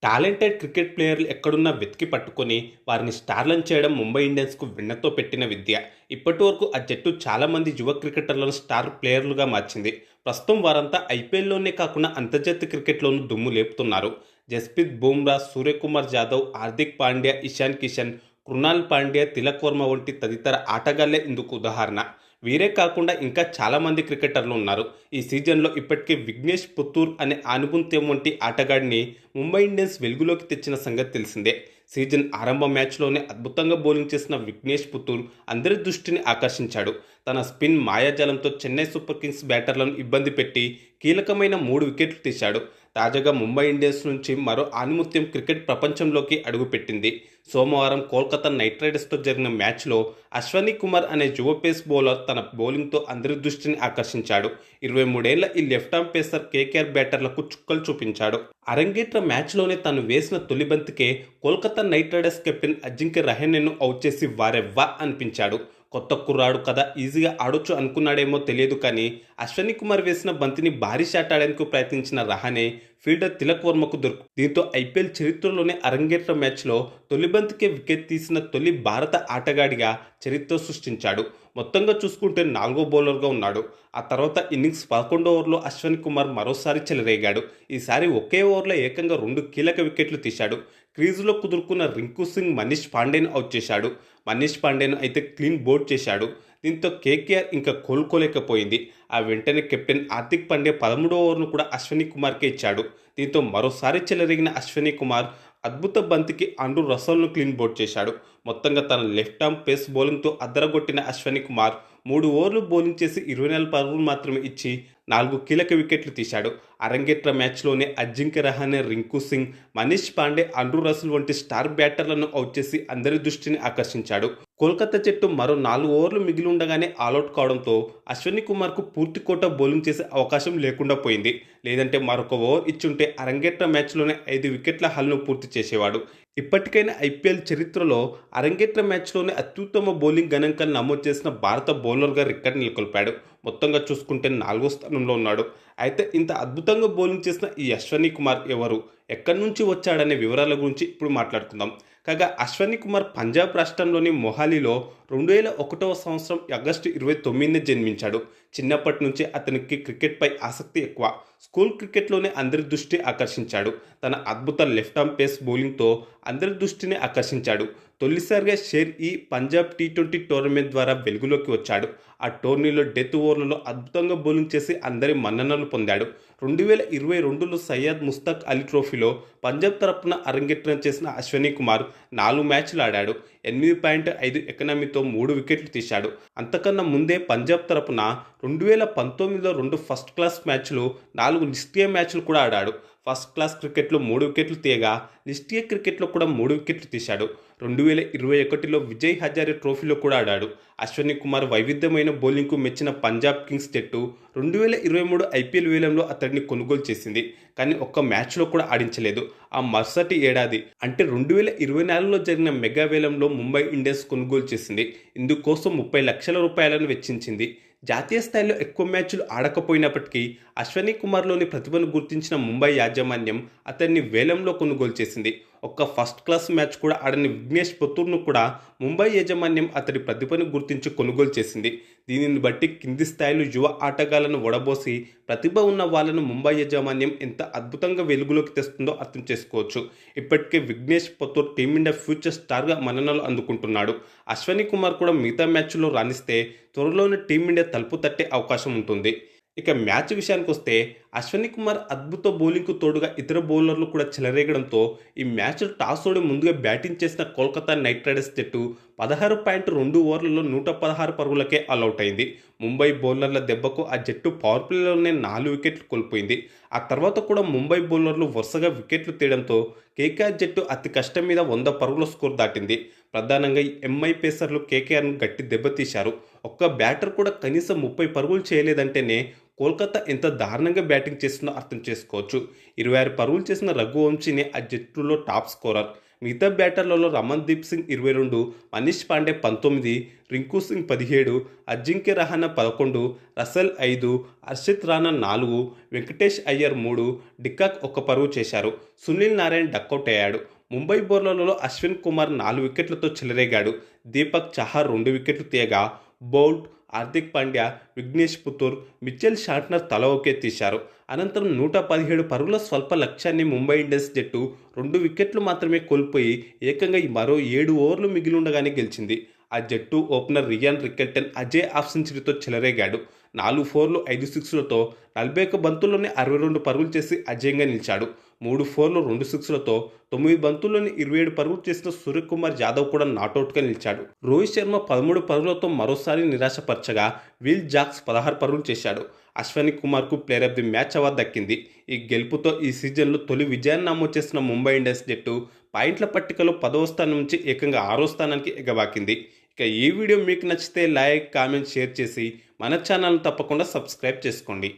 Talented cricket ప్లేయర్లు ఎక్కడున్నా వెతికి పట్టుకొని వారిని స్టార్లను చేయడం ముంబై ఇండియన్స్కు వెన్నతో పెట్టిన విద్య. ఇప్పటివరకు ఆ జట్టు చాలామంది యువ క్రికెటర్లను స్టార్ ప్లేయర్లుగా మార్చింది. ప్రస్తుతం వారంతా ఐపీఎల్లోనే కాకుండా అంతర్జాతీయ క్రికెట్లోనూ దుమ్ము లేపుతున్నారు. జస్ప్రీత్ బుమ్రా, సూర్యకుమార్ యాదవ్, హార్దిక్ పాండ్యా, ఇషాన్ కిషన్, కృణాల్ పాండ్యా, తిలక్ వర్మ వంటి తదితర ఆటగాళ్లే ఇందుకు ఉదాహరణ. వీరే కాకుండా ఇంకా చాలామంది క్రికెటర్లు ఉన్నారు. ఈ సీజన్లో ఇప్పటికే విఘ్నేష్ పుత్తూర్ అనే ఆనుబంత్యం వంటి ఆటగాడిని ముంబై ఇండియన్స్ వెలుగులోకి తెచ్చిన సంగతి తెలిసిందే. సీజన్ ఆరంభ మ్యాచ్లోనే అద్భుతంగా బౌలింగ్ చేసిన విఘ్నేష్ పుత్తూర్ అందరి దృష్టిని ఆకర్షించాడు. తన స్పిన్ మాయాజాలంతో చెన్నై సూపర్ కింగ్స్ బ్యాటర్లను ఇబ్బంది పెట్టి కీలకమైన 3 వికెట్లు తీశాడు. తాజాగా ముంబై ఇండియన్స్ నుంచి మరో ఆణిముత్యం క్రికెట్ ప్రపంచంలోకి అడుగుపెట్టింది. సోమవారం కోల్కతా నైట్ రైడర్స్తో జరిగిన మ్యాచ్లో అశ్వనీ కుమార్ అనే యువ పేస్ బౌలర్ తన బౌలింగ్తో అందరి దృష్టిని ఆకర్షించాడు. 23 ఏళ్ల ఈ లెఫ్ట్ ఆర్మ్ పేసర్ కేకేఆర్ బ్యాటర్లకు చుక్కలు చూపించాడు. అరంగేట్ర మ్యాచ్లోనే తాను వేసిన తొలి బంతికే Kolkata Knight Riders captain Ajinkya రహానెను అవుట్ చేసి వారెవ్వా అనిపించాడు. కొత్త కుర్రాడు కదా, ఈజీగా ఆడొచ్చు అనుకున్నాడేమో తెలియదు కానీ అశ్వనీ కుమార్ వేసిన బంతిని భారీ షాట్ ఆడేందుకు ప్రయత్నించిన రహానే ఫీల్డర్ తిలక్ వర్మకు దీంతో ఐపీఎల్ చరిత్రలోనే అరంగేట్ర మ్యాచ్లో తొలి బంతికే వికెట్ తీసిన తొలి భారత ఆటగాడిగా చరిత్ర సృష్టించాడు. మొత్తంగా చూసుకుంటే 4వ బౌలర్గా ఉన్నాడు. ఆ తర్వాత ఇన్నింగ్స్ 11వ ఓవర్లో అశ్వనీ కుమార్ మరోసారి చెలరేగాడు. ఈసారి ఒకే ఓవర్లో ఏకంగా 2 కీలక వికెట్లు తీశాడు. క్రీజులో కుదురుకున్న రింకు సింగ్ మనీష్ పాండేను అవుట్ చేశాడు. మనీష్ పాండేను అయితే క్లీన్ బౌల్డ్ చేశాడు. దీంతో కేకేఆర్ ఇంకా కోలుకోలేకపోయింది. ఆ వెంటనే కెప్టెన్ హార్దిక్ పాండ్యా 13వ ఓవర్ను కూడా అశ్వనీ కుమార్కే ఇచ్చాడు. దీంతో మరోసారి చెలరేగిన అశ్వనీ కుమార్ అద్భుత బంతికి ఆండ్రూ రసల్ను క్లీన్ బౌల్డ్ చేశాడు. మొత్తంగా తన లెఫ్ట్ ఆర్మ్ పేస్ బౌలింగ్తో అద్దరగొట్టిన అశ్వనీ కుమార్ 3 ఓవర్లు బౌలింగ్ చేసి 24 పరుగులు మాత్రమే ఇచ్చి 4 కీలక వికెట్లు తీశాడు. అరంగేట్ర మ్యాచ్లోనే అజింక్య రహానే, రింకు సింగ్, మనీష్ పాండే, ఆండ్రూ రసల్ వంటి స్టార్ బ్యాటర్లను అవుట్ చేసి అందరి దృష్టిని ఆకర్షించాడు. కోల్కతా జట్టు మరో 4 ఓవర్లు మిగిలి ఉండగానే ఆలౌట్ కావడంతో అశ్వనీ కుమార్కు పూర్తి కోట బౌలింగ్ చేసే అవకాశం లేకుండా పోయింది. లేదంటే మరొక ఓవర్ ఇచ్చుంటే అరంగేట్ర మ్యాచ్లోనే 5 వికెట్ల హల్ను పూర్తి చేసేవాడు. ఇప్పటికైనా ఐపీఎల్ చరిత్రలో అరంగేట్ర మ్యాచ్లోనే అత్యుత్తమ బౌలింగ్ గణాంకాన్ని నమోదు చేసిన భారత బౌలర్గా రికార్డు నెలకొల్పాడు. మొత్తంగా చూసుకుంటే 4వ స్థానంలో ఉన్నాడు. అయితే ఇంత అద్భుతంగా బౌలింగ్ చేసిన ఈ అశ్వనీ కుమార్ ఎవరు, ఎక్కడి నుంచి వచ్చాడనే వివరాల గురించి ఇప్పుడు మాట్లాడుకుందాం. కాగా అశ్వనీ కుమార్ పంజాబ్ రాష్ట్రంలోని మొహాలీలో 2001వ సంవత్సరం ఆగస్టు 29న జన్మించాడు. చిన్నప్పటి నుంచి అతనికి క్రికెట్పై ఆసక్తి ఎక్కువ. స్కూల్ క్రికెట్లోనే అందరి దృష్టి ఆకర్షించాడు. తన అద్భుత లెఫ్ట్ ఆర్మ్ పేస్ బౌలింగ్తో అందరి దృష్టిని ఆకర్షించాడు. తొలిసారిగా షేర్-ఈ పంజాబ్ టీ20 టోర్నమెంట్ ద్వారా వెలుగులోకి వచ్చాడు. ఆ టోర్నీలో డెత్ ఓవర్లలో అద్భుతంగా బౌలింగ్ చేసి అందరి మన్ననలు పొందాడు. 2022లో సయ్యద్ ముస్తాక్ అలీ ట్రోఫీలో పంజాబ్ తరపున అరంగేట్రం చేసిన అశ్వనీ కుమార్ 4 మ్యాచ్లు ఆడాడు. 8.5 ఎకనామీతో 3 వికెట్లు తీశాడు. అంతకన్నా ముందే పంజాబ్ తరపున 2019లో 2 ఫస్ట్ క్లాస్ మ్యాచ్లు, 4 లిస్ట్ ఏ మ్యాచ్లు కూడా ఆడాడు. ఫస్ట్ క్లాస్ క్రికెట్లో 3 వికెట్లు తీయగా లిస్ట్ ఏ క్రికెట్లో కూడా 3 వికెట్లు తీశాడు. 2021లో విజయ్ హజారే ట్రోఫీలో కూడా ఆడాడు. అశ్వనీ కుమార్ వైవిధ్యమైన బౌలింగ్కు మెచ్చిన పంజాబ్ కింగ్స్ జట్టు 2023 ఐపీఎల్ వేలంలో అతడిని కొనుగోలు చేసింది. కానీ ఒక్క మ్యాచ్లో కూడా ఆడించలేదు. ఆ మరుసటి ఏడాది అంటే 2024లో జరిగిన మెగా వేలంలో ముంబై ఇండియన్స్ కొనుగోలు చేసింది. ఇందుకోసం 30 లక్షల రూపాయలను వెచ్చించింది. జాతీయ స్థాయిలో ఎక్కువ మ్యాచ్లు ఆడకపోయినప్పటికీ అశ్వనీ కుమార్లోని ప్రతిభను గుర్తించిన ముంబై యాజమాన్యం అతన్ని వేలంలో కొనుగోలు చేసింది. ఒక్క ఫస్ట్ క్లాస్ మ్యాచ్ కూడా ఆడని విఘ్నేష్ పుత్తూర్ను కూడా ముంబై యాజమాన్యం అతడి ప్రతిభను గుర్తించి కొనుగోలు చేసింది. దీనిని బట్టి కింది స్థాయిలో యువ ఆటగాళ్లను ఒడబోసి ప్రతిభ ఉన్న వాళ్లను ముంబై యాజమాన్యం ఎంత అద్భుతంగా వెలుగులోకి తెస్తుందో అర్థం చేసుకోవచ్చు. ఇప్పటికే విఘ్నేష్ పుత్తూర్ టీమిండియా ఫ్యూచర్ స్టార్గా మన్ననలు అందుకుంటున్నాడు. అశ్వనీ కుమార్ కూడా మిగతా మ్యాచ్లో రాణిస్తే త్వరలోనే టీమిండియా తలుపు తట్టే అవకాశం ఉంటుంది. ఇక మ్యాచ్ విషయానికి వస్తే అశ్వనీ కుమార్ అద్భుత బౌలింగ్కు తోడుగా ఇతర బౌలర్లు కూడా చెలరేగడంతో ఈ మ్యాచ్లో టాస్ ఓడి ముందుగా బ్యాటింగ్ చేసిన కోల్కతా నైట్ రైడర్స్ జట్టు 16.2 ఓవర్లలో 116 పరుగులకే ఆల్అవుట్ అయింది. ముంబై బౌలర్ల దెబ్బకు ఆ జట్టు పవర్ ప్లేలోనే 4 వికెట్లు కోల్పోయింది. ఆ తర్వాత కూడా ముంబై బౌలర్లు వరుసగా వికెట్లు తీయడంతో కేకేఆర్ జట్టు అతి కష్టం మీద 100 పరుగుల స్కోర్ దాటింది. ప్రధానంగా ఎంఐ పేసర్లు కేకేఆర్ను గట్టి దెబ్బతీశారు. ఒక్క బ్యాటర్ కూడా కనీసం 30 పరుగులు చేయలేదంటేనే కోల్కతా ఎంత దారుణంగా బ్యాటింగ్ చేస్తుందో అర్థం చేసుకోవచ్చు. 26 పరుగులు చేసిన రఘువంశీనే ఆ జట్టులో టాప్ స్కోరర్. మిగతా బ్యాటర్లలో రమన్దీప్ సింగ్ 22, మనీష్ పాండే 19, రింకు సింగ్ 17, అజింక్య రహానే 11, రసెల్ 5, హర్షిత్ రాణా 4, వెంకటేష్ అయ్యర్ 3, డికాక్ 1 పరుగు చేశారు. సునీల్ నారాయణ్ డకౌట్ అయ్యాడు. ముంబై బౌలర్లలో అశ్విన్ కుమార్ 4 వికెట్లతో చెలరేగాడు. దీపక్ చహార్ 2 వికెట్లు తీయగా బౌల్ట్, హార్దిక్ పాండ్యా, విఘ్నేష్ పుతూర్, మిచెల్ షార్ట్నర్ తల ఒకే తీశారు. అనంతరం 117 పరుగుల స్వల్ప లక్ష్యాన్ని ముంబై ఇండియన్స్ జట్టు 2 వికెట్లు మాత్రమే కోల్పోయి ఏకంగా మరో 7 ఓవర్లు మిగిలుండగానే గెలిచింది. ఆ జట్టు ఓపెనర్ రియాన్ రికెల్టన్ అజయ్ హాఫ్ సెంచరీతో చెలరేగాడు. 4 ఫోర్లు 5 సిక్స్లతో 41 బంతుల్లోనే 62 పరుగులు చేసి అజేయంగా నిలిచాడు. 3 ఫోర్లు 2 సిక్స్లతో 9 బంతుల్లోనే 27 పరుగులు చేసిన సూర్యకుమార్ యాదవ్ కూడా నాటౌట్గా నిలిచాడు. రోహిత్ శర్మ 13 పరుగులతో మరోసారి నిరాశపరచగా విల్ జాక్స్ 16 పరుగులు చేశాడు. అశ్వని కుమార్కు player of the match award దక్కింది. ఈ గెలుపుతో ఈ సీజన్లో తొలి విజయాన్ని నమోదు చేసిన ముంబై ఇండియన్స్ జట్టు పాయింట్ల పట్టికలో 10వ స్థానం నుంచి ఏకంగా 6వ స్థానానికి ఎగబాకింది. ఇక ఈ వీడియో మీకు నచ్చితే లైక్, కామెంట్, షేర్ చేసి మన ఛానల్ను తప్పకుండా సబ్స్క్రైబ్ చేసుకోండి.